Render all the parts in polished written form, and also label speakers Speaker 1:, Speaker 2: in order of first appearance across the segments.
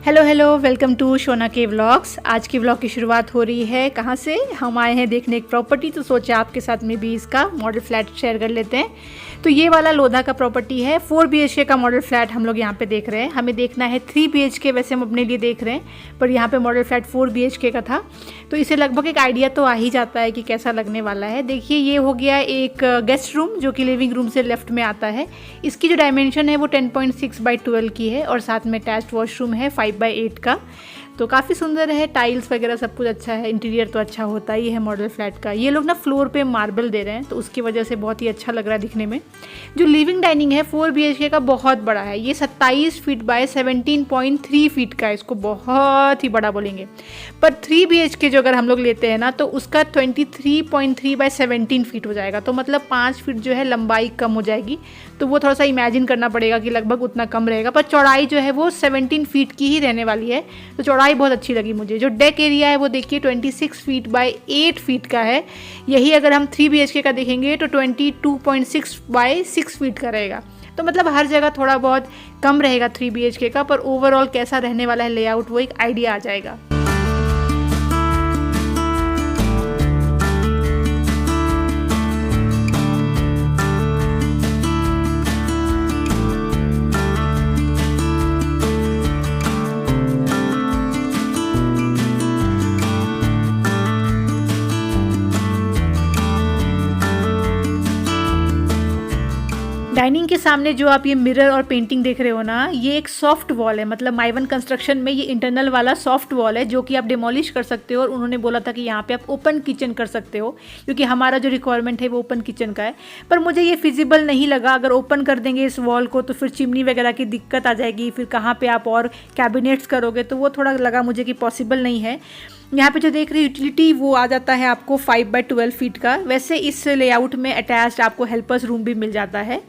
Speaker 1: Hello hello, welcome to Shona के vlogs. आज की व्लॉग की शुरुआत हो रही है कहाँ से? हम आए हैं देखने एक प्रॉपर्टी, तो सोचा आपके साथ में भी इसका मॉडल फ्लैट शेयर कर लेते हैं। तो ये वाला लोधा का प्रॉपर्टी है, 4 BHK का मॉडल फ्लैट हम लोग यहाँ पे देख रहे हैं। हमें देखना है 3 BHK, वैसे हम अपने लिए देख रहे हैं, पर यहाँ पे मॉडल फ्लैट 4 BHK का था, तो इसे लगभग एक आइडिया तो आ ही जाता है कि कैसा लगने वाला है। देखिए, ये हो गया एक गेस्ट रूम जो कि लिविंग रूम से लेफ्ट में आता है। इसकी जो डायमेंशन है वो 10.6/12 की है और साथ में अटैच्ड वॉशरूम है 5/8 का। तो काफ़ी सुंदर है, टाइल्स वगैरह सब कुछ अच्छा है, इंटीरियर तो अच्छा होता ही है मॉडल फ्लैट का। ये लोग ना फ्लोर पे मार्बल दे रहे हैं, तो उसकी वजह से बहुत ही अच्छा लग रहा है दिखने में। जो लिविंग डाइनिंग है 4 BHK का बहुत बड़ा है, ये 27 फीट बाय 17.3 फीट का है, इसको बहुत ही बड़ा बोलेंगे। पर 3 BHK जो अगर हम लोग लेते हैं ना, तो उसका 23.3 बाय 17 फीट हो जाएगा, तो मतलब 5 फीट जो है लंबाई कम हो जाएगी। तो वो थोड़ा सा इमेजिन करना पड़ेगा कि लगभग उतना कम रहेगा, पर चौड़ाई जो है वो 17 फीट की ही रहने वाली है। तो चौड़ाई बहुत अच्छी लगी मुझे। जो डेक एरिया है वो देखिए 26 फीट बाय 8 फीट का है। यही अगर हम 3 BHK का देखेंगे तो 22.6 बाय 6 फीट का रहेगा। तो मतलब हर जगह थोड़ा बहुत कम रहेगा 3 BHK का, पर ओवरऑल कैसा रहने वाला है लेआउट वो एक आइडिया आ जाएगा। डाइनिंग के सामने जो आप ये मिरर और पेंटिंग देख रहे हो ना, ये एक सॉफ्ट वॉल है। मतलब माइवन कंस्ट्रक्शन में ये इंटरनल वाला सॉफ्ट वॉल है जो कि आप डिमोलिश कर सकते हो, और उन्होंने बोला था कि यहाँ पे आप ओपन किचन कर सकते हो, क्योंकि हमारा जो रिक्वायरमेंट है वो ओपन किचन का है। पर मुझे ये फिजिबल नहीं लगा। अगर ओपन कर देंगे इस वॉल को तो फिर चिमनी वगैरह की दिक्कत आ जाएगी, फिर कहाँ पर आप और कैबिनेट्स करोगे, तो वो थोड़ा लगा मुझे कि पॉसिबल नहीं है। यहाँ पे जो देख रहे यूटिलिटी वो आ जाता है आपको 5/12 फीट का। वैसे इस लेआउट में अटैच्ड आपको हेल्पर्स रूम भी मिल जाता है।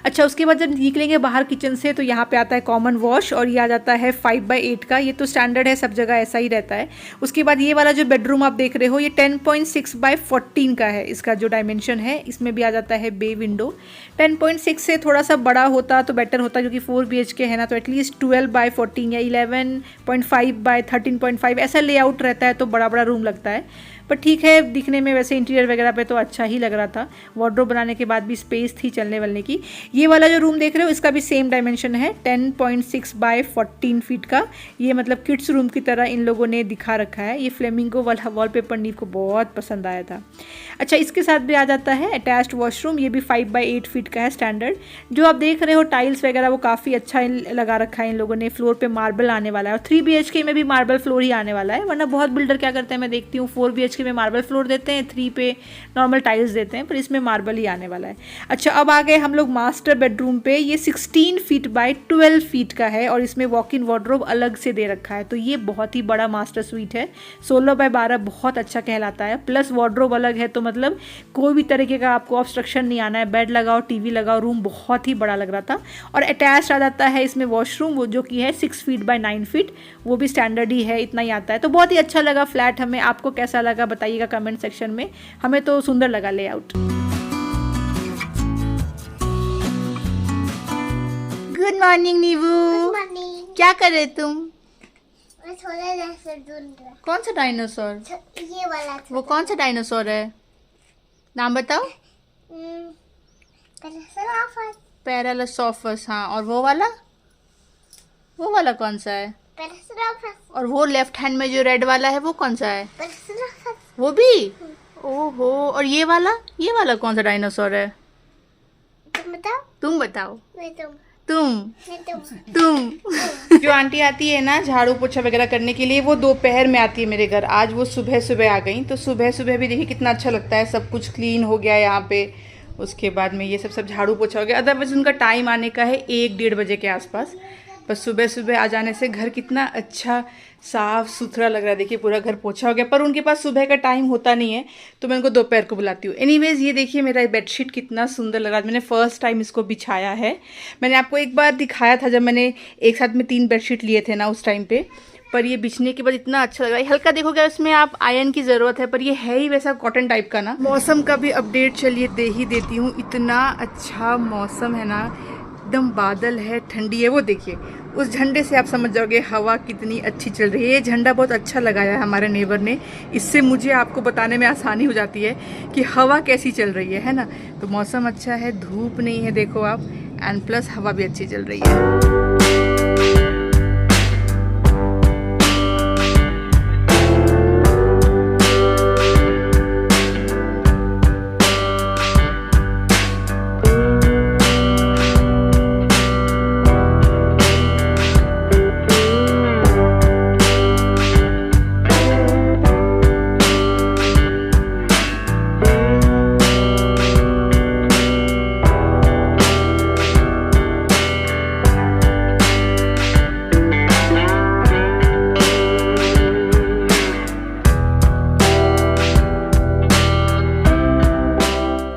Speaker 1: अच्छा, उसके बाद जब निकलेंगे बाहर किचन से तो यहाँ पे आता है कॉमन वॉश, और ये आ जाता है 5/8 का। ये तो स्टैंडर्ड है, सब जगह ऐसा ही रहता है। उसके बाद ये वाला जो बेडरूम आप देख रहे हो ये 10.6/14 का है, इसका जो डायमेंशन है। इसमें भी आ जाता है बे विंडो। 10.6 से थोड़ा सा बड़ा होता तो बेटर होता, क्योंकि 4 BHK है ना, तो एटलीस्ट 12/14 या 11.5/13.5 ऐसा लेआउट रहता है, तो बड़ा बड़ा रूम लगता है। पर ठीक है, दिखने में वैसे इंटीरियर वगैरह पे तो अच्छा ही लग रहा था। वार्डरोब बनाने के बाद भी स्पेस थी चलने वालने की। ये वाला जो रूम देख रहे हो इसका भी सेम डायमेंशन है, 10.6/14 फीट का। ये मतलब किड्स रूम की तरह इन लोगों ने दिखा रखा है। ये फ्लेमिंगो वाला वॉलपेपर नीव को बहुत पसंद आया था। अच्छा, इसके साथ भी आ जाता है अटैच्ड वॉशरूम। ये भी 5/8 फीट का है स्टैंडर्ड। जो आप देख रहे हो टाइल्स वगैरह वो काफ़ी अच्छा लगा रखा है इन लोगों ने। फ्लोर पे मार्बल आने वाला है, और 3 BHK में भी मार्बल फ्लोर ही आने वाला है। वरना बहुत बिल्डर क्या करते हैं, मैं देखती हूँ 4 BHK में मार्बल फ्लोर देते हैं, 3 पे नॉर्मल टाइल्स देते हैं, पर इसमें मार्बल ही आने वाला है। अच्छा, अब आ गए हम लोग मास्टर बेडरूम पे। ये 16 फीट बाय 12 फीट का है, और इसमें वॉक इन वार्डरोब अलग से दे रखा है। तो ये बहुत ही बड़ा मास्टर स्वीट है, 16/12 बहुत अच्छा कहलाता है। प्लस वार्डरोब अलग है, तो मतलब कोई भी तरीके का आपको ऑब्स्ट्रक्शन नहीं आना है। बेड लगाओ, टीवी लगाओ, रूम बहुत ही बड़ा लग रहा था। और अटैच आ जाता है इसमें वॉशरूम, वो जो कि है 6 फीट बाय 9 फीट, वो भी स्टैंडर्ड ही है, इतना ही आता है। तो बहुत ही अच्छा लगा फ्लैट हमें। आपको कैसा लगा बताइएगा कमेंट सेक्शन में। हमें तो सुंदर लगा layout. Good morning Neevu.
Speaker 2: Good morning.
Speaker 1: क्या कर रहे तुम?
Speaker 2: मैं थोड़ा डायनासोर ढूंढ रहा।
Speaker 1: कौन सा डायनासोर?
Speaker 2: ये वाला।
Speaker 1: वो कौन सा डायनासोर है, नाम बताओ। पैरालोसॉफस। हाँ, और वो वाला कौन सा है? और वो लेफ्ट हैंड में जो रेड वाला है वो कौन सा है? वो भी? ओहो, और ये वाला कौन सा डायनासोर है? तुम बताओ। तुम जो आंटी आती है ना झाड़ू पोछा वगैरह करने के लिए, वो दोपहर में आती है मेरे घर। आज वो सुबह सुबह आ गई, तो सुबह सुबह भी देखिए कितना अच्छा लगता है। सब कुछ क्लीन हो गया यहाँ पे। उसके बाद में ये सब झाड़ू पोछा हो गया। अदरवाइज उनका टाइम आने का है 1-1:30 बजे के आसपास। बस सुबह सुबह आ जाने से घर कितना अच्छा साफ़ सुथरा लग रहा है। देखिए पूरा घर पोछा हो गया, पर उनके पास सुबह का टाइम होता नहीं है, तो मैं उनको दोपहर को बुलाती हूँ। एनीवेज, ये देखिए मेरा बेडशीट कितना सुंदर लग रहा है। मैंने फर्स्ट टाइम इसको बिछाया है। मैंने आपको एक बार दिखाया था जब मैंने एक साथ में 3 बेडशीट लिए थे ना, उस टाइम पे। पर ये बिछने के बाद इतना अच्छा लग रहा है। हल्का देखोगे इसमें आप आयरन की ज़रूरत है, पर ये है ही वैसा कॉटन टाइप का ना। मौसम का भी अपडेट चलिए दे ही देती हूँ। इतना अच्छा मौसम है ना, एकदम बादल है, ठंडी है। वो देखिए उस झंडे से आप समझ जाओगे हवा कितनी अच्छी चल रही है। ये झंडा बहुत अच्छा लगाया है हमारे नेबर ने, इससे मुझे आपको बताने में आसानी हो जाती है कि हवा कैसी चल रही है ना। तो मौसम अच्छा है, धूप नहीं है देखो आप, एंड प्लस हवा भी अच्छी चल रही है।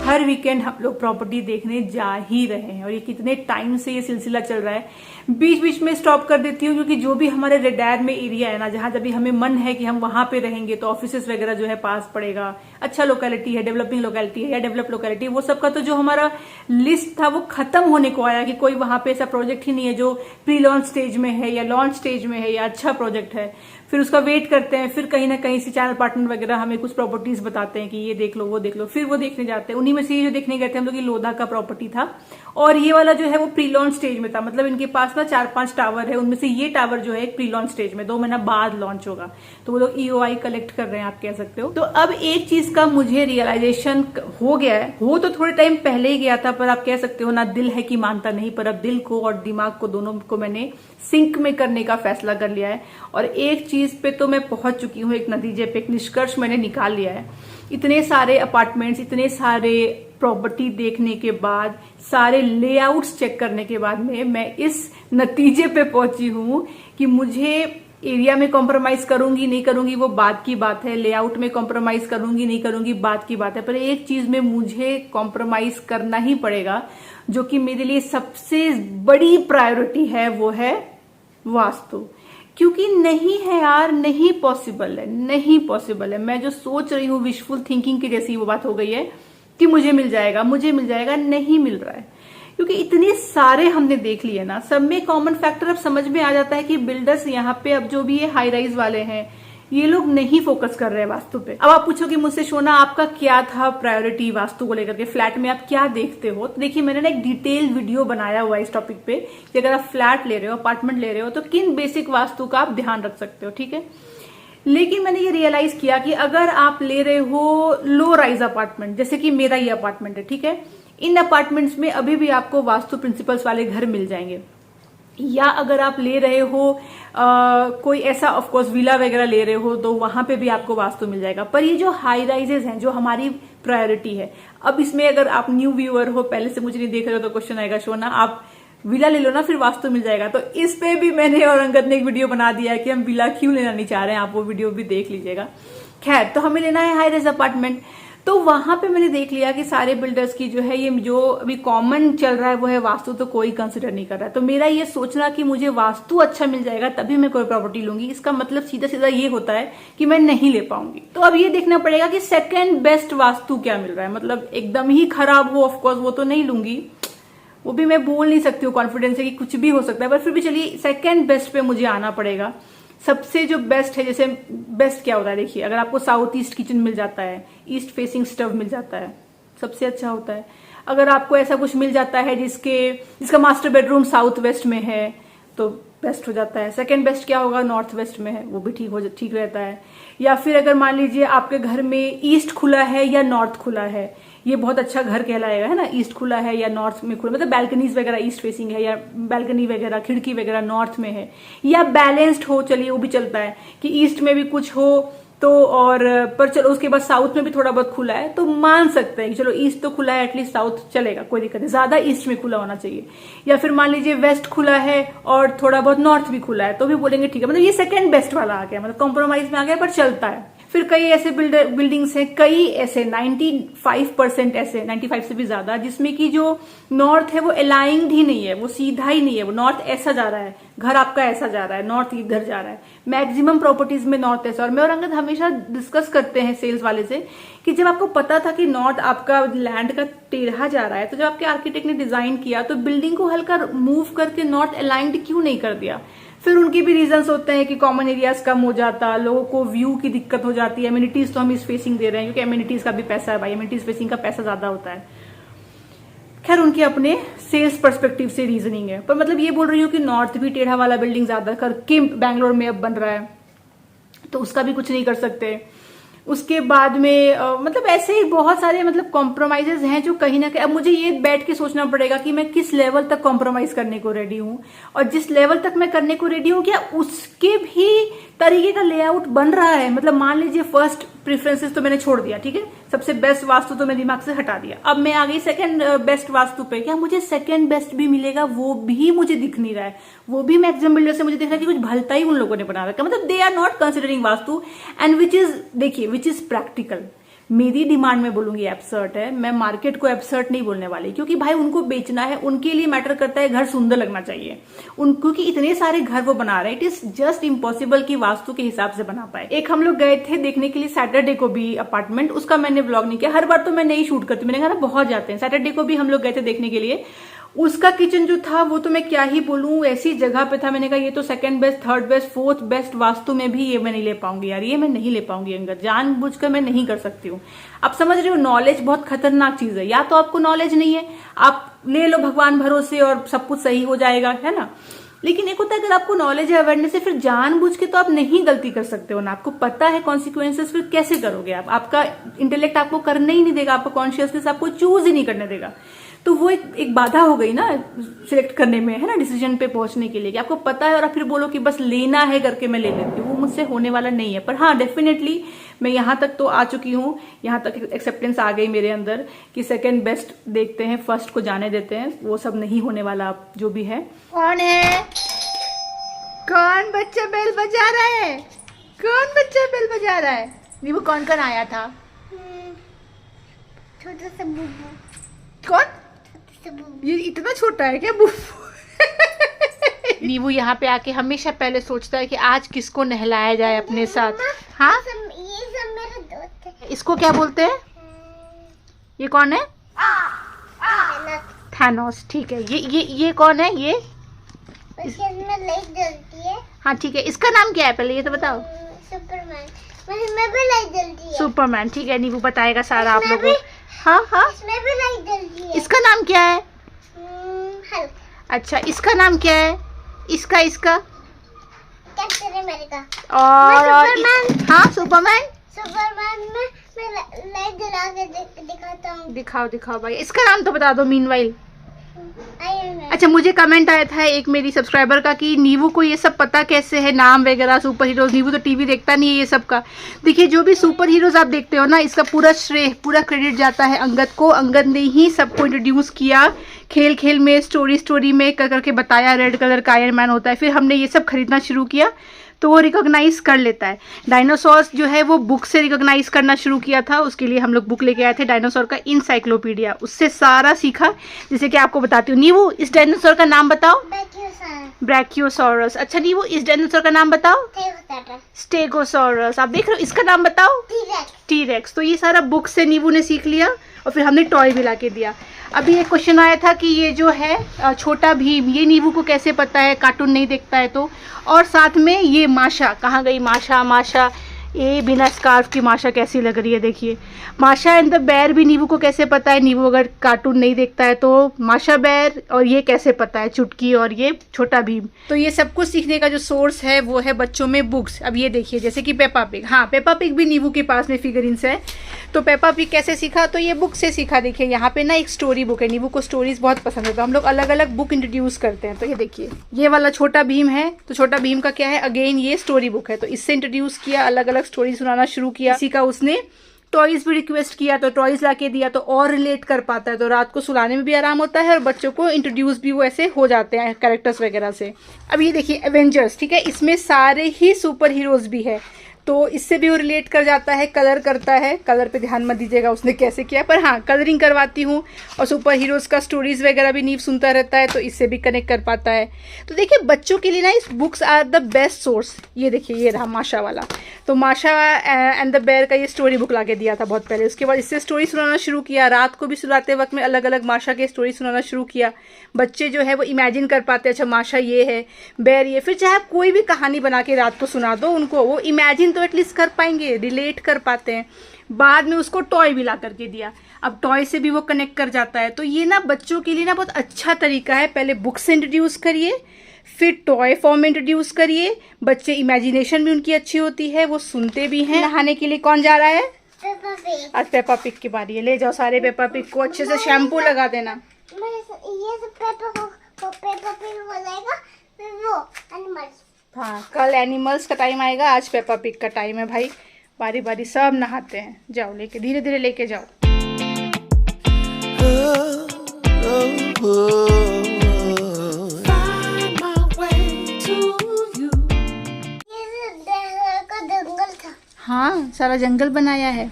Speaker 1: हर वीकेंड हम लोग प्रॉपर्टी देखने जा ही रहे हैं और ये कितने टाइम से ये सिलसिला चल रहा है। बीच बीच में स्टॉप कर देती हूँ क्योंकि जो भी हमारे रेडार में एरिया है ना, जहां जब भी हमें मन है कि हम वहां पे रहेंगे तो ऑफिसेस वगैरह जो है पास पड़ेगा, अच्छा लोकेलिटी है, डेवलपिंग लोकेलिटी है या डेवलप लोकेलिटी, वो सबका तो जो हमारा लिस्ट था वो खत्म होने को आया कि कोई वहां पे ऐसा प्रोजेक्ट ही नहीं है जो प्री लॉन्च स्टेज में है या लॉन्च स्टेज में है या अच्छा प्रोजेक्ट है। फिर उसका वेट करते हैं, फिर कहीं ना कहीं से चैनल पार्टनर वगैरह हमें कुछ प्रॉपर्टीज बताते हैं कि ये देख लो वो देख लो, फिर वो देखने जाते हैं। उन्हीं में से ये जो देखने गए थे हम लोग, ये लोधा का प्रॉपर्टी था और ये वाला जो है वो प्री लॉन्च स्टेज में था। मतलब इनके पास ना 4-5 टावर है, उनमें से ये टावर जो है एक प्री लॉन्च स्टेज में 2 महीना बाद लॉन्च होगा, तो वो लोग EOI कलेक्ट कर रहे हैं, आप कह सकते हो। तो अब एक चीज का मुझे रियलाइजेशन हो गया है, हो तो थोड़े टाइम पहले ही गया था, पर आप कह सकते हो ना दिल है कि मानता नहीं, पर अब दिल को और दिमाग को दोनों को मैंने सिंक में करने का फैसला कर लिया है और एक चीज पे तो मैं पहुंच चुकी हूँ, एक नतीजे पे, एक निष्कर्ष मैंने निकाल लिया है। इतने सारे अपार्टमेंट्स, इतने सारे प्रॉपर्टी देखने के बाद, सारे लेआउट्स चेक करने के बाद में मैं इस नतीजे पे पहुंची हूं कि मुझे एरिया में कॉम्प्रोमाइज करूंगी नहीं करूंगी वो बात की बात है, लेआउट में कॉम्प्रोमाइज करूंगी नहीं करूंगी बात की बात है, पर एक चीज में मुझे कॉम्प्रोमाइज करना ही पड़ेगा जो कि मेरे लिए सबसे बड़ी प्रायोरिटी है, वो है वास्तु। क्योंकि नहीं है यार, नहीं पॉसिबल है, नहीं पॉसिबल है। मैं जो सोच रही हूँ विशफुल थिंकिंग की जैसी वो बात हो गई है कि मुझे मिल जाएगा, मुझे मिल जाएगा, नहीं मिल रहा है। क्योंकि इतने सारे हमने देख लिए ना, सब में कॉमन फैक्टर अब समझ में आ जाता है कि बिल्डर्स यहाँ पे अब जो भी ये हाई राइज वाले हैं ये लोग नहीं फोकस कर रहे हैं वास्तु पे। अब आप पूछोगे मुझसे, शोना आपका क्या था प्रायोरिटी वास्तु को लेकर के, फ्लैट में आप क्या देखते हो? तो देखिए मैंने ना एक डिटेल वीडियो बनाया हुआ है इस टॉपिक पे कि अगर आप फ्लैट ले रहे हो, अपार्टमेंट ले रहे हो, तो किन बेसिक वास्तु का आप ध्यान रख सकते हो, ठीक है। लेकिन मैंने ये रियलाइज किया कि अगर आप ले रहे हो लो राइज अपार्टमेंट, जैसे कि मेरा ये अपार्टमेंट है, ठीक है, इन अपार्टमेंट्स में अभी भी आपको वास्तु प्रिंसिपल्स वाले घर मिल जाएंगे। या अगर आप ले रहे हो कोई ऐसा ऑफकोर्स विला वगैरह ले रहे हो तो वहां पे भी आपको वास्तु मिल जाएगा। पर ये जो हाई राइजेस हैं, जो हमारी प्रायोरिटी है, अब इसमें अगर आप न्यू व्यूअर हो, पहले से मुझे नहीं देख रहे हो, तो क्वेश्चन आएगा, शोना आप विला ले लो ना फिर वास्तु मिल जाएगा। तो इस पे भी मैंने और अंगद ने एक वीडियो बना दिया है कि हम विला क्यों लेना नहीं चाह रहे हैं, आप वो वीडियो भी देख लीजिएगा। खैर, तो हमें लेना है हाई राइज अपार्टमेंट। तो वहां पे मैंने देख लिया कि सारे बिल्डर्स की जो है ये जो अभी कॉमन चल रहा है वो है वास्तु, तो कोई कंसिडर नहीं कर रहा है। तो मेरा ये सोचना कि मुझे वास्तु अच्छा मिल जाएगा तभी मैं कोई प्रॉपर्टी लूंगी, इसका मतलब सीधा सीधा ये होता है कि मैं नहीं ले पाऊंगी। तो अब ये देखना पड़ेगा कि सेकंड बेस्ट वास्तु क्या मिल रहा है। मतलब एकदम ही खराब हो ऑफकोर्स वो तो नहीं लूंगी, वो भी मैं बोल नहीं सकती हूँ कॉन्फिडेंस है कि कुछ भी हो सकता है, पर फिर भी चलिए सेकंड बेस्ट पे मुझे आना पड़ेगा। सबसे जो बेस्ट है, जैसे बेस्ट क्या होता है, देखिए अगर आपको साउथ ईस्ट किचन मिल जाता है, ईस्ट फेसिंग स्टव मिल जाता है, सबसे अच्छा होता है। अगर आपको ऐसा कुछ मिल जाता है जिसका मास्टर बेडरूम साउथ वेस्ट में है तो बेस्ट हो जाता है। सेकंड बेस्ट क्या होगा, नॉर्थ वेस्ट में है, वो भी ठीक रहता है। या फिर अगर मान लीजिए आपके घर में ईस्ट खुला है या नॉर्थ खुला है, ये बहुत अच्छा घर कहलाएगा, है ना। ईस्ट खुला है या नॉर्थ में खुला, मतलब बैल्कनीज वगैरह ईस्ट फेसिंग है या बैल्कनी वगैरह खिड़की वगैरह नॉर्थ में है, या बैलेंस्ड हो, चलिए वो भी चलता है कि ईस्ट में भी कुछ हो तो, और पर चलो उसके बाद साउथ में भी थोड़ा बहुत खुला है तो मान सकते हैं कि चलो ईस्ट तो खुला है, एटलीस्ट साउथ चलेगा, कोई दिक्कत नहीं, ज्यादा ईस्ट में खुला होना चाहिए। या फिर मान लीजिए वेस्ट खुला है और थोड़ा बहुत नॉर्थ भी खुला है तो भी बोलेंगे ठीक है, मतलब ये सेकंड बेस्ट वाला आ गया, मतलब कॉम्प्रोमाइज में आ गया पर चलता है। फिर कई ऐसे बिल्डिंग्स हैं, कई ऐसे 95% ऐसे, 95 से भी ज्यादा, जिसमें कि जो नॉर्थ है वो अलाइंड ही नहीं है, वो सीधा ही नहीं है, वो नॉर्थ ऐसा जा रहा है, घर आपका ऐसा जा रहा है, नॉर्थ इधर जा रहा है। मैक्सिमम प्रॉपर्टीज में नॉर्थ ऐसा। और मैं और अंगद हमेशा डिस्कस करते हैं सेल्स वाले से कि जब आपको पता था कि नॉर्थ आपका लैंड का टेढ़ा जा रहा है, तो जब आपके आर्किटेक्ट ने डिजाइन किया तो बिल्डिंग को हल्का मूव करके नॉर्थ अलाइंड क्यों नहीं कर दिया? फिर उनके भी रीजंस होते हैं कि कॉमन एरियाज कम हो जाता, लोगों को व्यू की दिक्कत हो जाती है, एमिनिटीज तो हम इस फेसिंग दे रहे हैं क्योंकि एमिनिटीज का भी पैसा है भाई, एमिनिटीज फेसिंग का पैसा ज्यादा होता है। खैर उनके अपने सेल्स पर्सपेक्टिव से रीजनिंग है, पर मतलब ये बोल रही हूँ कि नॉर्थ भी टेढ़ा वाला बिल्डिंग ज्यादा करके बैंगलोर में अब बन रहा है, तो उसका भी कुछ नहीं कर सकते। उसके बाद में मतलब ऐसे ही बहुत सारे मतलब कॉम्प्रोमाइजेज हैं जो कहीं ना कहीं अब मुझे ये बैठ के सोचना पड़ेगा कि मैं किस लेवल तक कॉम्प्रोमाइज करने को रेडी हूं, और जिस लेवल तक मैं करने को रेडी हूं क्या उसके भी तरीके का लेआउट बन रहा है। मतलब मान लीजिए फर्स्ट प्रेफरेंसेस तो मैंने छोड़ दिया, ठीक है, सबसे बेस्ट वास्तु तो मैं दिमाग से हटा दिया, अब मैं आ गई सेकंड बेस्ट वास्तु पे। क्या मुझे सेकंड बेस्ट भी मिलेगा? वो भी मुझे दिख नहीं रहा है, वो भी मैक्सिमम बिल्डर से मुझे दिख रहा है कि कुछ भलता ही उन लोगों ने बना रखा है। मतलब they are not considering vastu and which is, देखिए, विच इज प्रैक्टिकल। मेरी डिमांड में बोलूंगी एब्सर्ट है, मैं मार्केट को एब्सर्ट नहीं बोलने वाली, क्योंकि भाई उनको बेचना है, उनके लिए मैटर करता है घर सुंदर लगना चाहिए क्योंकि इतने सारे घर वो बना रहे हैं, इट इज जस्ट इम्पॉसिबल कि वास्तु के हिसाब से बना पाए। एक हम लोग गए थे देखने के लिए सैटरडे को भी अपार्टमेंट, उसका मैंने व्लॉग नहीं किया, हर बार तो मैं नहीं शूट करती, मैंने कहा ना बहुत जाते हैं। सैटरडे को भी हम लोग गए थे देखने के लिए, उसका किचन जो था वो तो मैं क्या ही बोलूं, ऐसी जगह पे था, मैंने कहा ये तो second best, third best, fourth best vastu में भी ये मैं नहीं ले पाऊंगी यार, ये मैं नहीं ले पाऊंगी अंगद, जानबूझकर मैं नहीं कर सकती हूँ। आप समझ रहे हो, नॉलेज बहुत खतरनाक चीज है। या तो आपको नॉलेज नहीं है, आप ले लो भगवान भरोसे और सब कुछ सही हो जाएगा, है ना। लेकिन एक होता है अगर आपको नॉलेज है, अवेयरनेस है, फिर जानबूझ के तो आप नहीं गलती कर सकते हो ना, आपको पता है कॉन्सिक्वेंसेस, फिर कैसे करोगे आप? आपका इंटेलेक्ट आपको करने ही नहीं देगा, आपका कॉन्शियसनेस आपको चूज ही नहीं करने देगा। तो वो एक बाधा हो गई ना सिलेक्ट करने में, है ना, डिसीजन पे पहुंचने के लिए, कि आपको पता है और आप फिर बोलो कि बस लेना है करके मैं ले लेती हूँ, वो मुझसे होने वाला नहीं है। पर हाँ, डेफिनेटली मैं यहाँ तक तो आ चुकी हूँ, यहाँ तक एक्सेप्टेंस आ गई मेरे अंदर कि सेकंड बेस्ट देखते हैं, फर्स्ट को जाने देते हैं, वो सब नहीं होने वाला जो भी है। कौन है? कौन बच्चा बेल बजा रहा है? कौन बच्चा बेल बजा रहा है? नहीं, वो कौन कौन आया था?
Speaker 2: छोटा सा बुब्बू।
Speaker 1: कौन? ये इतना छोटा है क्या बुब्बू? नीबू यहाँ पे आके हमेशा पहले सोचता है कि आज किसको नहलाया जाए अपने साथ। हाँ,
Speaker 2: ये सब मेरे दोस्त है।
Speaker 1: इसको क्या बोलते हैं? ये कौन है? थैनोस। ठीक है, ये कौन है? ये
Speaker 2: इसमें लाइट जलती है।
Speaker 1: हाँ ठीक है, इसका नाम क्या है पहले ये तो बताओ।
Speaker 2: सुपरमैन। इसमें भी लाइट जलती है।
Speaker 1: सुपरमैन। ठीक है, नीबू बताएगा सारा आप लोगों को। हाँ हाँ,
Speaker 2: इसमें भी लाइट जलती है।
Speaker 1: इसका नाम क्या है?
Speaker 2: हल्क।
Speaker 1: अच्छा, इसका नाम क्या है? इसका
Speaker 2: कैप्टन अमेरिका।
Speaker 1: और
Speaker 2: सुपरमैन।
Speaker 1: हाँ, सुपरमैन।
Speaker 2: सुपरमैन में मैं लाइट जला के दिखाता हूँ।
Speaker 1: दिखाओ भाई, इसका नाम तो बता दो मीनवाइल।
Speaker 2: Iron man.
Speaker 1: अच्छा, मुझे कमेंट आया था एक मेरी सब्सक्राइबर का कि नीवू को ये सब पता कैसे है, नाम वगैरह सुपर हीरोज। नीवू तो टीवी देखता नहीं है ये सब का। देखिए, जो भी सुपर हीरोज आप देखते हो ना, इसका पूरा श्रेय, पूरा क्रेडिट जाता है अंगद को। अंगद ने ही सबको इंट्रोड्यूस किया, खेल खेल में, स्टोरी में करके बताया रेड कलर का आयरन मैन होता है। फिर हमने ये सब खरीदना शुरू किया तो वो रिकॉग्नाइज कर लेता है। डायनासोर्स जो है वो बुक से रिकॉग्नाइज करना शुरू किया था, उसके लिए हम लोग बुक लेके आए थे, डायनासोर का इंसाइक्लोपीडिया, उससे सारा सीखा। जैसे कि आपको बताती हूँ, नीवू इस डायनासोर का नाम बताओ। ब्रैकियोसॉरस। अच्छा नीवू, इस डायनासोर का नाम बताओ। स्टेगोसॉरस। आप देख रहे हो, इसका नाम बताओ। टी-रेक्स। तो ये सारा बुक से नीवू ने सीख लिया और फिर हमने टॉय भी ला के दिया। अभी एक क्वेश्चन आया था कि ये जो है छोटा भीम, ये नीवू को कैसे पता है, कार्टून नहीं देखता है तो। और साथ में ये माशा, कहाँ गई माशा? ये बिना स्कार्फ की माशा कैसी लग रही है, देखिए। माशा एंड द बेर भी नीवू को कैसे पता है, नीवू अगर कार्टून नहीं देखता है तो। माशा बेर, और ये कैसे पता है, चुटकी और ये छोटा भीम। तो ये सब कुछ सीखने का जो सोर्स है वो है बच्चों में बुक्स। अब ये देखिए, जैसे कि पेपा पिग, हाँ पेपा पिग भी नीवू के पास में फिगरिन्स है। तो पेपा पिग कैसे सीखा, तो ये बुक से सीखा। देखिए यहाँ पे ना एक स्टोरी बुक है, नीवू को स्टोरीज बहुत पसंद है, तो हम लोग अलग अलग बुक इंट्रोड्यूस करते हैं। तो ये देखिए, ये वाला छोटा भीम है, तो छोटा भीम का क्या है, अगेन ये स्टोरी बुक है, तो इससे इंट्रोड्यूस किया, अलग अलग स्टोरी सुनाना शुरू किया। इसी का उसने टॉयज भी रिक्वेस्ट किया, तो टॉयज ला के दिया, तो और रिलेट कर पाता है, तो रात को सुलाने में भी आराम होता है और बच्चों को इंट्रोड्यूस भी वो ऐसे हो जाते हैं कैरेक्टर्स वगैरह से। अब ये देखिए एवेंजर्स, ठीक है, इसमें सारे ही सुपर हीरोज भी है। तो इससे भी वो रिलेट कर जाता है, कलर करता है। कलर पे ध्यान मत दीजिएगा उसने कैसे किया, पर हाँ कलरिंग करवाती हूँ। और सुपर हीरोज़ का स्टोरीज़ वगैरह भी नीव सुनता रहता है, तो इससे भी कनेक्ट कर पाता है। तो देखिए बच्चों के लिए ना इस books are the best source. ये देखिए ये रहा माशा वाला, तो माशा एंड द बेयर का ये स्टोरी बुक ला के दिया था बहुत पहले। उसके बाद इससे स्टोरी सुनाना शुरू किया, रात को भी सुनाते वक्त में अलग अलग माशा के स्टोरी सुनाना शुरू किया। बच्चे जो है वो इमेजिन कर पाते हैं, अच्छा माशा ये है, बेयर ये। फिर चाहे आप कोई भी कहानी बना के रात को सुना दो उनको, वो इमेजिन तो एटलीस्ट कर पाएंगे, रिलेट कर पाते हैं। बाद में उसको टॉय भी ला करके दिया, अब टॉय से भी वो कनेक्ट कर जाता है। तो ये ना बच्चों के लिए ना बहुत अच्छा तरीका है। पहले बुक से इंट्रोड्यूस करिए, फिर टॉय फॉर्म में इंट्रोड्यूस करिए। बच्चे इमेजिनेशन भी उनकी अच्छी होती है, वो सुनते भी हैं। नहाने के लिए कौन जा रहा है?
Speaker 2: Peppa pig.
Speaker 1: आज पेपा पिग की बारी है, ले जाओ सारे पेपा पिग को, अच्छे से शैम्पू लगा देना।
Speaker 2: ये सब पेपा पिग हो जाएगा, फिर वो एनिमल्स।
Speaker 1: हाँ कल एनिमल्स का टाइम आएगा, आज पेपा पिग का टाइम है भाई। बारी बारी सब नहाते हैं, जाओ लेके, धीरे धीरे लेके जाओ।
Speaker 2: जंगल था।
Speaker 1: हाँ सारा जंगल बनाया है।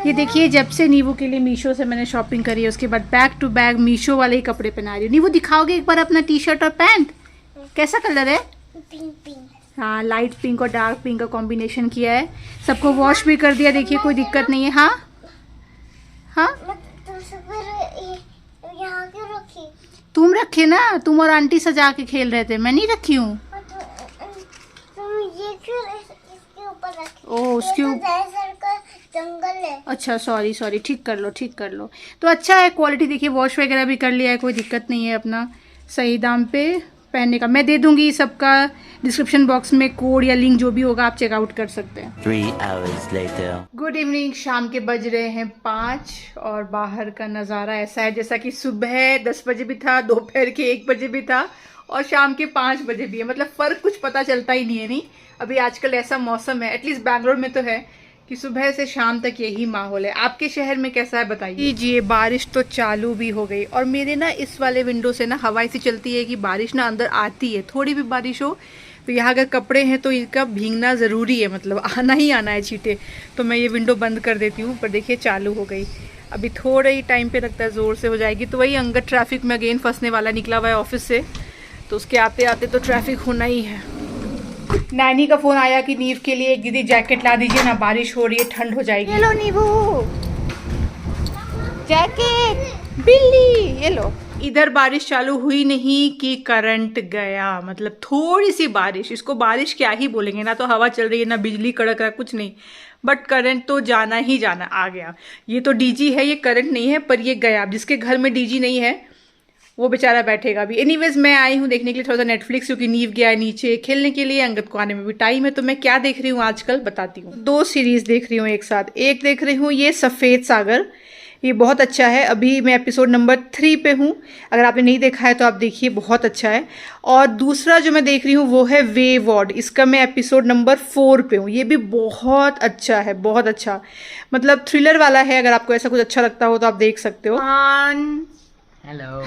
Speaker 1: ये देखिए जब से नीवू के लिए मीशो से मैंने शॉपिंग करी है, उसके बाद बैक टू बैक मीशो वाले ही कपड़े पहना रही हूँ। नीवू दिखाओगे एक बार अपना टी शर्ट और पैंट, कैसा कलर है?
Speaker 2: Pink pink.
Speaker 1: हाँ लाइट पिंक और डार्क पिंक का कॉम्बिनेशन किया है। सबको वॉश भी कर दिया, देखिए कोई दिक्कत नहीं है। हाँ हाँ
Speaker 2: तुम सब यहाँ क्यों रखी?
Speaker 1: तुम रखे ना, तुम और आंटी सजा के खेल रहे थे, मैं नहीं रखी हूँ।
Speaker 2: तुम ये क्यों इसके ऊपर रखी?
Speaker 1: ओह उसके
Speaker 2: ये तो डेजर्ट का जंगल है।
Speaker 1: अच्छा सॉरी सॉरी, ठीक कर लो ठीक कर लो। तो अच्छा है क्वालिटी, देखिए वॉश वगैरह भी कर लिया है, कोई दिक्कत नहीं है। अपना सही दाम पे पहनने का मैं दे दूंगी सबका डिस्क्रिप्शन बॉक्स में कोड या लिंक जो भी होगा, आप चेकआउट कर सकते हैं।
Speaker 3: 3 hours later.
Speaker 1: गुड इवनिंग, शाम के बज रहे हैं 5 और बाहर का नज़ारा ऐसा है जैसा कि सुबह 10 बजे भी था, दोपहर के 1 बजे भी था और शाम के 5 बजे भी है। मतलब फ़र्क कुछ पता चलता ही नहीं है। नहीं अभी आजकल ऐसा मौसम है, एटलीस्ट बैंगलोर में तो है कि सुबह से शाम तक यही माहौल है। आपके शहर में कैसा है बताइए। कीजिए, बारिश तो चालू भी हो गई और मेरे ना इस वाले विंडो से ना हवा ऐसी चलती है कि बारिश ना अंदर आती है। थोड़ी भी बारिश हो तो यहाँ अगर कपड़े हैं तो इनका भीगना ज़रूरी है, मतलब आना ही आना है छींटे। तो मैं ये विंडो बंद कर देती हूँ, पर देखिए चालू हो गई। अभी थोड़े ही टाइम पे लगता है ज़ोर से हो जाएगी। तो वही अंगद ट्रैफिक में अगेन फंसने वाला, निकला हुआ है ऑफिस से, तो उसके आते आते तो ट्रैफिक होना ही है। नैनी का फ़ोन आया कि नीव के लिए एक दीदी जैकेट ला दीजिए ना, बारिश हो रही है, ठंड हो जाएगी। ये लो नीवू जैकेट, बिल्ली ये लो। इधर बारिश चालू हुई नहीं कि करंट गया, मतलब थोड़ी सी बारिश, इसको बारिश क्या ही बोलेंगे, ना तो हवा चल रही है ना बिजली कड़क रहा, कुछ नहीं, बट करंट तो जाना ही जाना, आ गया। ये तो डीजी है, ये करंट नहीं है, पर ये गया। जिसके घर में डीजी नहीं है वो बेचारा बैठेगा भी। एनीवेज मैं आई हूँ देखने के लिए थोड़ा सा नेटफ्लिक्स, क्योंकि नीव गया है नीचे खेलने के लिए, अंगद को आने में भी टाइम है। तो मैं क्या देख रही हूँ आजकल बताती हूँ। 2 सीरीज देख रही हूँ एक साथ। एक देख रही हूँ ये सफ़ेद सागर, ये बहुत अच्छा है। अभी मैं एपिसोड नंबर 3 पे हूँ, अगर आपने नहीं देखा है तो आप देखिए, बहुत अच्छा है। और दूसरा जो मैं देख रही हूँ वो है वे वॉर्ड, इसका मैं एपिसोड नंबर 4 पे हूँ। ये भी बहुत अच्छा है, बहुत अच्छा, मतलब थ्रिलर वाला है। अगर आपको ऐसा कुछ अच्छा लगता हो तो आप देख सकते हो।
Speaker 3: Hello.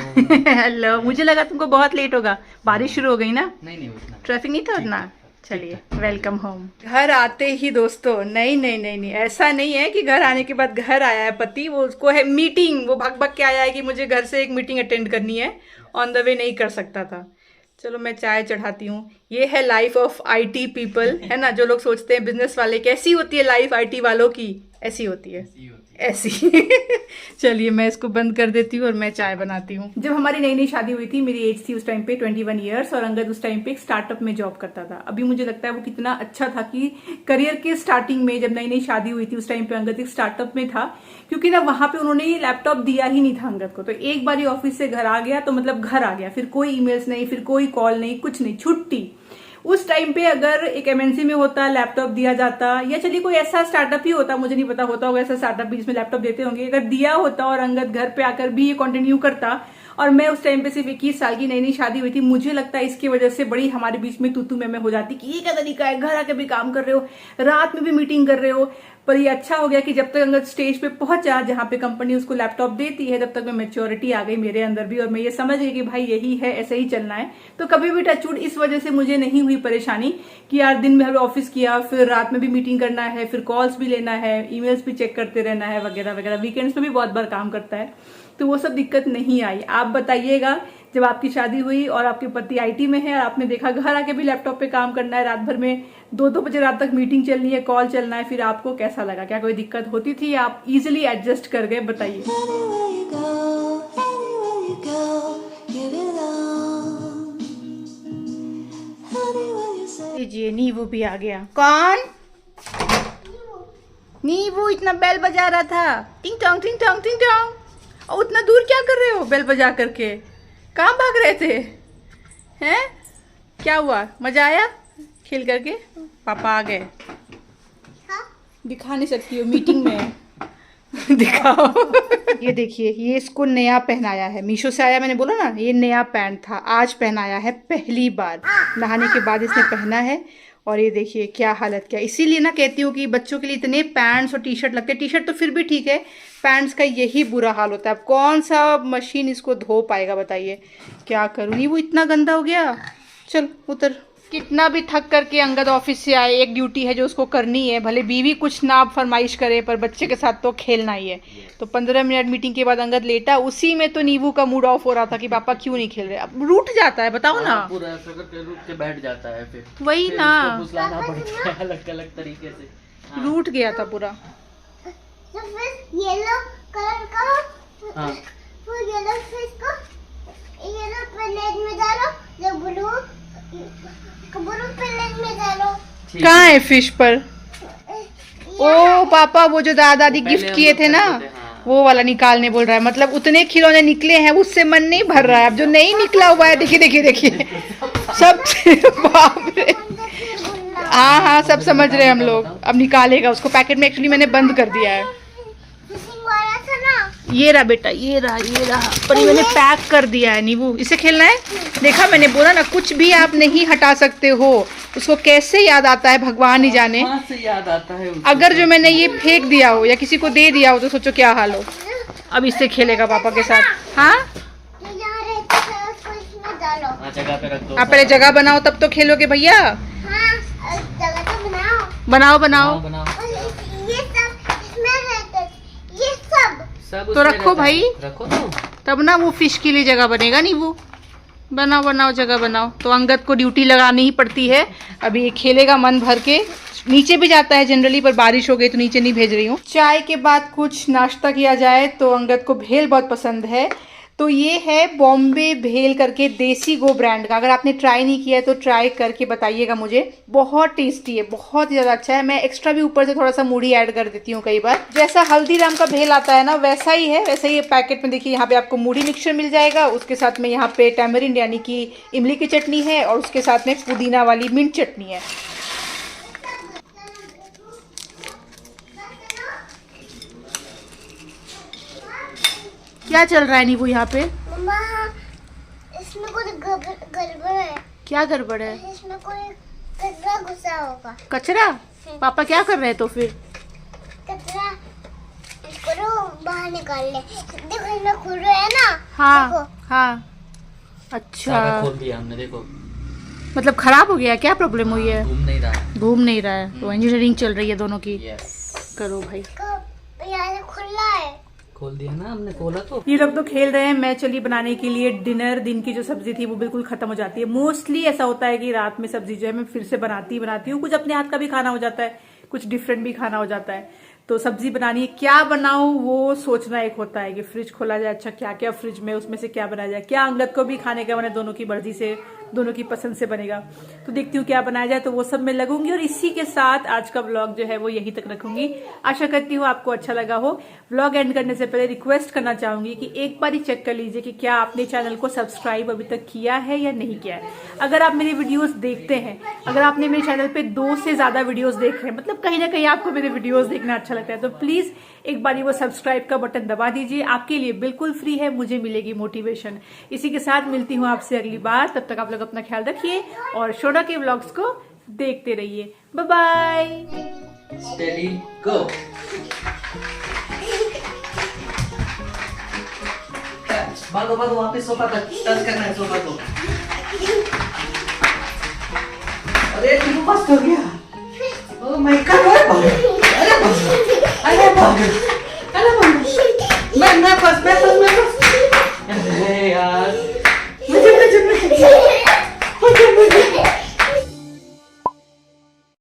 Speaker 1: हेलो, मुझे लगा तुमको बहुत लेट होगा, बारिश शुरू हो गई ना,
Speaker 3: नहीं उतना।
Speaker 1: ट्रैफिक नहीं था उतना। चलिए वेलकम होम। घर आते ही दोस्तों, नहीं नहीं नहीं नहीं, ऐसा नहीं है कि घर आने के बाद घर आया है पति, वो उसको है मीटिंग, वो भाग भाग के आया है कि मुझे घर से एक मीटिंग अटेंड करनी है, ऑन द वे नहीं कर सकता था। चलो मैं चाय चढ़ाती हूँ। ये है लाइफ ऑफ आईटी पीपल, है ना, जो लोग सोचते हैं बिजनेस वाले कैसी होती है लाइफ आईटी वालों की, ऐसी होती है ऐसी। चलिए मैं इसको बंद कर देती हूँ और मैं चाय बनाती हूँ। जब हमारी नई नई शादी हुई थी, मेरी एज थी उस टाइम पे 21 ईयर्स, और अंगद उस टाइम पे एक स्टार्टअप में जॉब करता था। अभी मुझे लगता है वो कितना अच्छा था कि करियर के स्टार्टिंग में जब नई नई शादी हुई थी उस टाइम पे अंगद एक स्टार्टअप में था, क्योंकि ना वहां पे उन्होंने लैपटॉप दिया ही नहीं था अंगद को। तो एक बार ऑफिस से घर आ गया तो मतलब घर आ गया, फिर कोई ईमेल्स नहीं, फिर कोई कॉल नहीं, कुछ नहीं, छुट्टी। उस टाइम पे अगर एक एमएनसी में होता, लैपटॉप दिया जाता, या चलिए कोई ऐसा स्टार्टअप ही होता, मुझे नहीं पता होता होगा ऐसा स्टार्टअप भी जिसमें लैपटॉप देते होंगे, अगर दिया होता और अंगद घर पे आकर भी ये कंटिन्यू करता, और मैं उस टाइम पे सिर्फ 21 साल की नई नई शादी हुई थी, मुझे लगता है इसकी वजह से बड़ी हमारे बीच में तू मैं हो जाती कि ये क्या तरीका है, घर आके भी काम कर रहे हो, रात में भी मीटिंग कर रहे हो, पर ये अच्छा हो गया कि जब तक अंगद स्टेज पे पहुंचा जहां पे कंपनी उसको लैपटॉप देती है, तब तक मैं मैच्योरिटी आ गई मेरे अंदर भी, और मैं ये समझ गई कि भाई यही है, ऐसे ही चलना है। तो कभी भी टचवुड इस वजह से मुझे नहीं हुई परेशानी कि यार दिन में ऑफिस किया, फिर रात में भी मीटिंग करना है, फिर कॉल्स भी लेना है, ईमेल्स भी चेक करते रहना है वगैरह वगैरह। वीकेंड्स में भी बहुत बार काम करता है, तो वो सब दिक्कत नहीं आई। आप बताइएगा जब आपकी शादी हुई और आपके पति आईटी में है और आपने देखा घर आके भी लैपटॉप पे काम करना है, रात भर में 2-2 बजे रात तक मीटिंग चलनी है, कॉल चलना है, फिर आपको कैसा लगा? क्या कोई दिक्कत होती थी या आप इजिली एडजस्ट कर गए? बताइए। लीजिए, नींबू भी आ गया। कौन? नींबू इतना बेल बजा रहा था, टिंग टोंग टिंग टोंग टिंग टोंग। और उतना दूर क्या कर रहे हो बेल बजा करके? कहाँ भाग रहे थे? हैं? क्या हुआ? मजा आया खेल करके? पापा आ गए। दिखा नहीं सकती हो, मीटिंग में दिखाओ। ये देखिए, ये इसको नया पहनाया है, मीशो से आया, मैंने बोला ना ये नया पैंट था, आज पहनाया है पहली बार, नहाने के बाद इसने पहना है। और ये देखिए क्या हालत क्या। इसीलिए ना कहती हूँ कि बच्चों के लिए इतने पैंट्स और टी शर्ट लगते हैं। टी शर्ट तो फिर भी ठीक है, पैंट्स का यही बुरा हाल होता है। अब कौन सा मशीन इसको धो पाएगा बताइए? क्या करूँ, ये वो इतना गंदा हो गया। चल उतर। कितना भी थक करके अंगद ऑफिस से आए, एक ड्यूटी है जो उसको करनी है, भले बीवी कुछ ना फरमाइश करे पर बच्चे के साथ तो खेलना ही है। तो 15 मिनट मीटिंग के बाद अंगद लेटा, उसी में तो नींबू का मूड ऑफ हो रहा था कि पापा क्यों नहीं खेल रहे। अब रूठ जाता है, बताओ ना,
Speaker 3: पूरा ऐसा करके रूठ के बैठ जाता है, फिर
Speaker 1: वही
Speaker 3: फिर
Speaker 1: ना,
Speaker 3: उसको फुसलाना पड़ता है अलग अलग तरीके से। हाँ।
Speaker 1: रूठ गया था पूरा।
Speaker 2: तो फिर येलो कलर का,
Speaker 3: हाँ।
Speaker 2: फिर येलो फिश को येलो प्लेट में डालो, जो ब्लू प्लेट में डालो।
Speaker 1: कहाँ है फिश पर? ओ पापा, वो जो दादा दादी गिफ्ट किए थे ना,
Speaker 3: हाँ।
Speaker 1: वो वाला निकालने बोल रहा है। मतलब उतने खिलौने निकले हैं, उससे मन नहीं भर रहा है। अब जो नहीं निकला हुआ है, देखिए देखिए देखिए सब बाप रे। हाँ हाँ, सब समझ रहे हैं हम लोग। अब निकालेगा उसको, पैकेट में एक्चुअली मैंने बंद कर दिया है।
Speaker 2: फिशिंग वाला था ना,
Speaker 1: ये रहा बेटा, ये रहा पर ये मैंने पैक कर दिया है। नींबू इसे खेलना है, देखा मैंने बोला ना, कुछ भी आप नहीं हटा सकते हो। उसको कैसे याद आता है भगवान ही जाने।
Speaker 3: कहाँ से याद आता है उसको?
Speaker 1: अगर जो मैंने ये फेंक दिया हो या किसी को दे दिया हो तो सोचो क्या हाल हो। अब इससे खेलेगा पापा के साथ। हाँ,
Speaker 2: जो यहाँ रहता है उसको इसमें डालो।
Speaker 3: हाँ, जगह पे रख दो।
Speaker 1: आप पहले जगह बनाओ तब तो खेलोगे भैया।
Speaker 2: हाँ, जगह तो बनाओ।
Speaker 1: बनाओ बनाओ
Speaker 3: बनाओ।
Speaker 2: और ये सब इसमें रहता है, ये सब
Speaker 3: सब
Speaker 1: तो
Speaker 3: उसमें
Speaker 1: रखो
Speaker 3: रहता है।
Speaker 1: भाई।
Speaker 3: रखो तो।
Speaker 1: तब ना वो फिश के लिए जगह बनेगा। नहीं वो बनाओ बनाओ, जगह बनाओ। तो अंगद को ड्यूटी लगानी ही पड़ती है। अभी ये खेलेगा मन भर के, नीचे भी जाता है जनरली, पर बारिश हो गई तो नीचे नहीं भेज रही हूँ। चाय के बाद कुछ नाश्ता किया जाए तो अंगद को भेल बहुत पसंद है। तो ये है बॉम्बे भेल करके, देसी गो ब्रांड का। अगर आपने ट्राई नहीं किया है तो ट्राई करके बताइएगा मुझे। बहुत टेस्टी है, बहुत ही ज़्यादा अच्छा है। मैं एक्स्ट्रा भी ऊपर से थोड़ा सा मूढ़ी ऐड कर देती हूँ कई बार। जैसा हल्दीराम का भेल आता है ना, वैसा ही है। वैसे ही पैकेट में देखिए, यहाँ पे आपको मूढ़ी मिक्सचर मिल जाएगा। उसके साथ में यहाँ पे टैमरिंड यानी कि इमली की चटनी है, और उसके साथ में पुदीना वाली मिंट चटनी है। क्या चल रहा है नीबू यहाँ पे?
Speaker 2: मम्मा, इसमें कुछ गड़बड़ है।
Speaker 1: क्या गड़बड़ है?
Speaker 2: इसमें कोई कचरा घुसा होगा।
Speaker 1: कचरा? पापा क्या कर रहे हैं तो फिर?
Speaker 2: कचरा इसको तो बाहर निकाल ले। देखो इसमें खुल रहा है ना।
Speaker 1: हाँ
Speaker 2: देखो।
Speaker 1: हाँ, अच्छा,
Speaker 3: सारा खोल दिया हमने, देखो।
Speaker 1: मतलब खराब हो गया? क्या प्रॉब्लम हुई है?
Speaker 3: घूम नहीं रहा है।
Speaker 1: घूम नहीं रहा है, तो इंजीनियरिंग चल रही है दोनों की।
Speaker 3: यस।
Speaker 1: करो भाई।
Speaker 2: यहाँ से खुला है।
Speaker 3: खोल दिया ना हमने, खोला तो।
Speaker 1: ये लोग तो खेल रहे हैं, मैं चली बनाने के लिए डिनर। दिन की जो सब्जी थी वो बिल्कुल खत्म हो जाती है। मोस्टली ऐसा होता है कि रात में सब्जी जो है मैं फिर से बनाती हूँ। कुछ अपने हाथ का भी खाना हो जाता है, कुछ डिफरेंट भी खाना हो जाता है। तो सब्जी बनानी है, क्या बनाऊं वो सोचना एक होता है कि फ्रिज खोला जाए, अच्छा क्या क्या फ्रिज में, उसमें से क्या बनाया जाए, क्या अंगद को भी खाने का, मैंने दोनों की मर्जी से, दोनों की पसंद से बनेगा। तो देखती हूँ क्या बनाया जाए, तो वो सब मैं लगूंगी। और इसी के साथ आज का व्लॉग जो है वो यहीं तक रखूंगी। आशा करती हूँ आपको अच्छा लगा हो। व्लॉग एंड करने से पहले रिक्वेस्ट करना चाहूंगी कि एक बार ही चेक कर लीजिए कि क्या आपने चैनल को सब्सक्राइब अभी तक किया है या नहीं किया है। अगर आप मेरी वीडियोस देखते हैं, अगर आपने मेरे चैनल पे 2 से ज्यादा वीडियोस देखे हैं, मतलब कहीं ना कहीं आपको मेरे वीडियोस देखना अच्छा लगता है, तो प्लीज एक बार वो सब्सक्राइब का बटन दबा दीजिए। आपके लिए बिल्कुल फ्री है, मुझे मिलेगी मोटिवेशन। इसी के साथ मिलती हूँ आपसे अगली बार। तब तक आप लोग अपना ख्याल रखिए और शोना के व्लॉग्स को देखते रहिए। Bye bye.
Speaker 3: Steady go. भागो भागो वापस सोफा तक टच करना है सोफा को। अरे तू पास कर गया। Oh my God. अरे